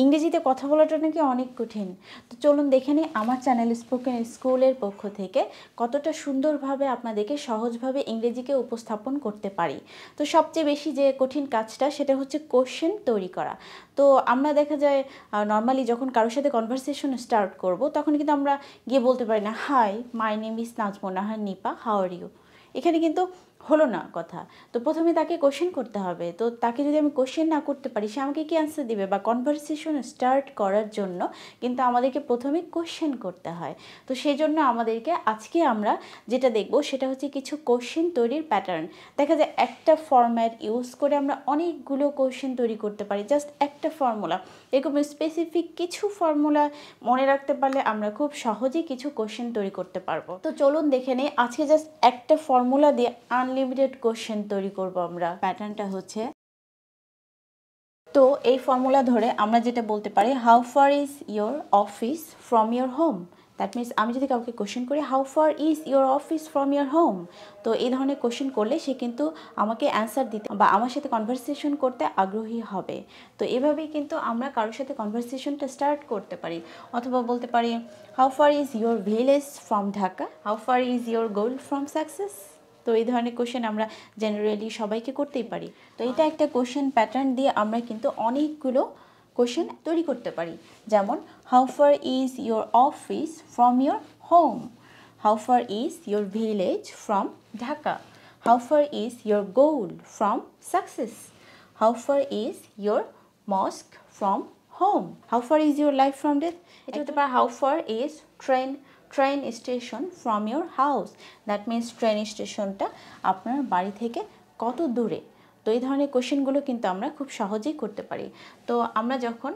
ইংরেজিতে কথা বলাটা নাকি অনেক কঠিন। তো চলুন দেখে নিই আমার চ্যানেল স্পোকেন স্কুলের পক্ষ থেকে কতটা সুন্দরভাবে আপনাদেরকে সহজভাবে ইংরেজিকে উপস্থাপন করতে পারি। তো সবচেয়ে বেশি যে কঠিন কাজটা সেটা হচ্ছে কোশ্চেন তৈরি করা। তো আমরা দেখা যায় নর্মালি যখন কারোর সাথে কনভারসেশন স্টার্ট করব তখন কিন্তু আমরা গিয়ে বলতে পারি না, hi my name is Najmun Nahar Nipa, how are you. এখানে কিন্তু হলো না কথা। তো প্রথমে তাকে কোশ্চেন করতে হবে। তো তাকে যদি আমি কোশ্চেন না করতে পারি সে আমাকে কি অ্যান্সার দিবে? বা কনভারসেশন স্টার্ট করার জন্য কিন্তু আমাদেরকে প্রথমে কোশ্চেন করতে হয়। তো সেই জন্য আমাদেরকে আজকে আমরা যেটা দেখব সেটা হচ্ছে কিছু কোশ্চেন তৈরির প্যাটার্ন। দেখা যায় একটা ফরম্যাট ইউজ করে আমরা অনেকগুলো কোশ্চেন তৈরি করতে পারি, জাস্ট একটা ফর্মুলা। এরকম স্পেসিফিক কিছু ফর্মুলা মনে রাখতে পারলে আমরা খুব সহজেই কিছু কোশ্চেন তৈরি করতে পারবো। তো চলুন দেখে নিই আজকে জাস্ট একটা ফর্মুলা দিয়ে আনলিমিটেড কোশ্চেন তৈরি করব আমরা। প্যাটার্নটা হচ্ছে, তো এই ফর্মুলা ধরে আমরা যেটা বলতে পারি, how far is your office from your home. That means আমি যদি কাউকে কোশ্চেন করি how far is your office from your home, তো এই ধরনের কোশ্চেন করলে সে কিন্তু আমাকে অ্যান্সার দিতে বা আমার সাথে কনভারসেশন করতে আগ্রহী হবে। তো এভাবেই কিন্তু আমরা কারোর সাথে কনভারসেশনটা স্টার্ট করতে পারি। অথবা বলতে পারি, how far is your village from Dhaka, how far is your goal from success. তো এই ধরনের কোশ্চেন আমরা জেনারেলি সবাইকে করতেই পারি। তো এটা একটা কোশ্চেন প্যাটার্ন দিয়ে আমরা কিন্তু অনেকগুলো কোশ্চেন তৈরি করতে পারি। যেমন, how far is your office from your home, how far is your village from Dhaka, how far is your goal from success, how far is your mosque from home, how far is your life from death. এটা হতে পারে how far is train station from your house. That means train স্টেশনটা আপনার বাড়ি থেকে কত দূরে। তো এই ধরনের কোশ্চেনগুলো কিন্তু আমরা খুব সহজেই করতে পারি। তো আমরা যখন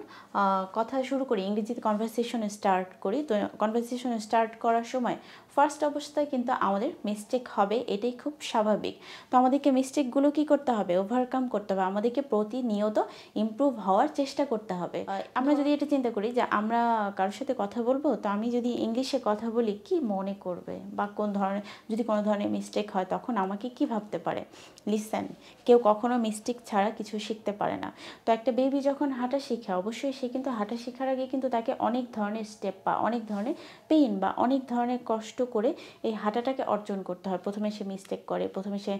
কথা শুরু করি, ইংরেজিতে কনভারসেশন স্টার্ট করি, তো কনভারসেশন স্টার্ট করার সময় ফার্স্ট অবস্থায় কিন্তু আমাদের মিস্টেক হবে, এটাই খুব স্বাভাবিক। তো আমাদেরকে মিস্টেকগুলো কী করতে হবে? ওভারকাম করতে হবে। আমাদেরকে প্রতিনিয়ত ইমপ্রুভ হওয়ার চেষ্টা করতে হবে। আমরা যদি এটা চিন্তা করি যে আমরা কারোর সাথে কথা বলবো, তো আমি যদি ইংলিশে কথা বলি কি মনে করবে, বা কোন ধরনের যদি কোনো ধরনের মিস্টেক হয় তখন আমাকে কি ভাবতে পারে। লিসেন, কেউ কখনো মিস্টেক ছাড়া কিছু শিখতে পারে না। তো একটা বেবি যখন হাঁটা শিখে, অবশ্যই সে কিন্তু হাঁটা শেখার আগে কিন্তু তাকে অনেক ধরনের স্টেপ বা অনেক ধরনের পেইন বা অনেক ধরনের কষ্ট করে এই হাঁটাটাকে অর্জন করতে হয়। প্রথমে সে মিস্টেক করে, প্রথমে সে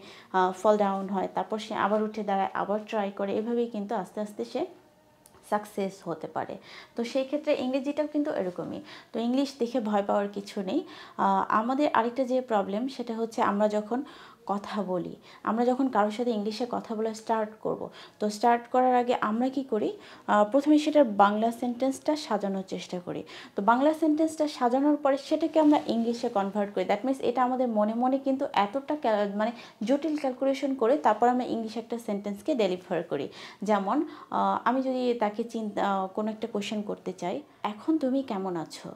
ফল ডাউন হয়, তারপর সে আবার উঠে দাঁড়ায়, আবার ট্রাই করে, এভাবেই কিন্তু আস্তে আস্তে সে সাকসেস হতে পারে। তো সেই ক্ষেত্রে ইংরেজিটাও কিন্তু এরকমই। তো ইংলিশ দেখে ভয় পাওয়ার কিছু নেই। আমাদের আরেকটা যে প্রবলেম সেটা হচ্ছে, আমরা যখন কথা বলি, আমরা যখন কারোর সাথে ইংলিশে কথা বলা স্টার্ট করব, তো স্টার্ট করার আগে আমরা কি করি, প্রথমে সেটার বাংলা সেন্টেন্সটা সাজানোর চেষ্টা করি। তো বাংলা সেন্টেন্সটা সাজানোর পরে সেটাকে আমরা ইংলিশে কনভার্ট করি। দ্যাট মিনস এটা আমাদের মনে মনে কিন্তু এতটা মানে জটিল ক্যালকুলেশন করে তারপর আমরা ইংলিশে একটা সেন্টেন্সকে ডেলিভার করি। যেমন, আমি যদি তাকে কোনো একটা কোয়েশ্চেন করতে চাই, এখন তুমি কেমন আছো,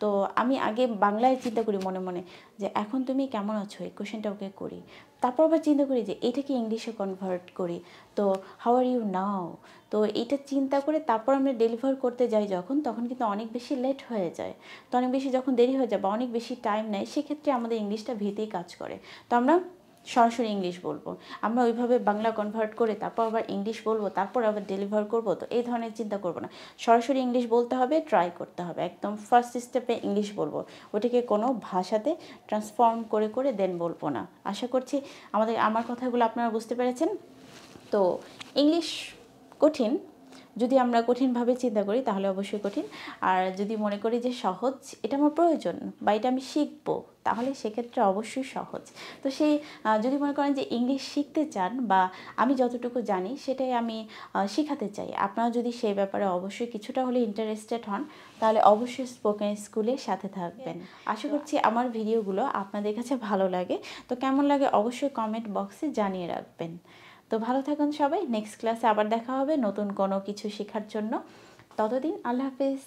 তো আমি আগে বাংলায় চিন্তা করি মনে মনে যে এখন তুমি কেমন আছো, এই কোয়েশ্চেনটা ওকে করি। তারপর আবার চিন্তা করি যে এটাকে ইংলিশে কনভার্ট করি, তো হাউ আর ইউ নাও। তো এটা চিন্তা করে তারপর আমরা ডেলিভার করতে যাই যখন, তখন কিন্তু অনেক বেশি লেট হয়ে যায়। তো অনেক বেশি যখন দেরি হয়ে যায় বা অনেক বেশি টাইম নেয়, সেক্ষেত্রে আমাদের ইংলিশটা ভীতেই কাজ করে। তো আমরা সরাসরি ইংলিশ বলবো, আমরা ওইভাবে বাংলা কনভার্ট করে তারপর আবার ইংলিশ বলবো, তারপর আবার ডেলিভার করবো, তো এই ধরনের চিন্তা করবো না। সরাসরি ইংলিশ বলতে হবে, ট্রাই করতে হবে, একদম ফার্স্ট স্টেপে ইংলিশ বলবো, ওটাকে কোনো ভাষাতে ট্রান্সফর্ম করে করে দেন বলবো না। আশা করছি আমার কথাগুলো আপনারা বুঝতে পেরেছেন। তো ইংলিশ কঠিন, যদি আমরা কঠিনভাবে চিন্তা করি তাহলে অবশ্যই কঠিন। আর যদি মনে করি যে সহজ, এটা আমার প্রয়োজন বা এটা আমি শিখবো, তাহলে সেক্ষেত্রে অবশ্যই সহজ। তো সেই যদি মনে করেন যে ইংলিশ শিখতে চান বা আমি যতটুকু জানি সেটাই আমি শেখাতে চাই, আপনারা যদি সেই ব্যাপারে অবশ্যই কিছুটা হলে ইন্টারেস্টেড হন, তাহলে অবশ্যই স্পোকেন স্কুলের সাথে থাকবেন। আশা করছি আমার ভিডিওগুলো আপনাদের কাছে ভালো লাগে। তো কেমন লাগে অবশ্যই কমেন্ট বক্সে জানিয়ে রাখবেন। তো ভালো থাকুন সবাই, নেক্সট ক্লাসে আবার দেখা হবে নতুন কোনো কিছু শেখার জন্য। ততদিন আল্লাহ হাফেজ।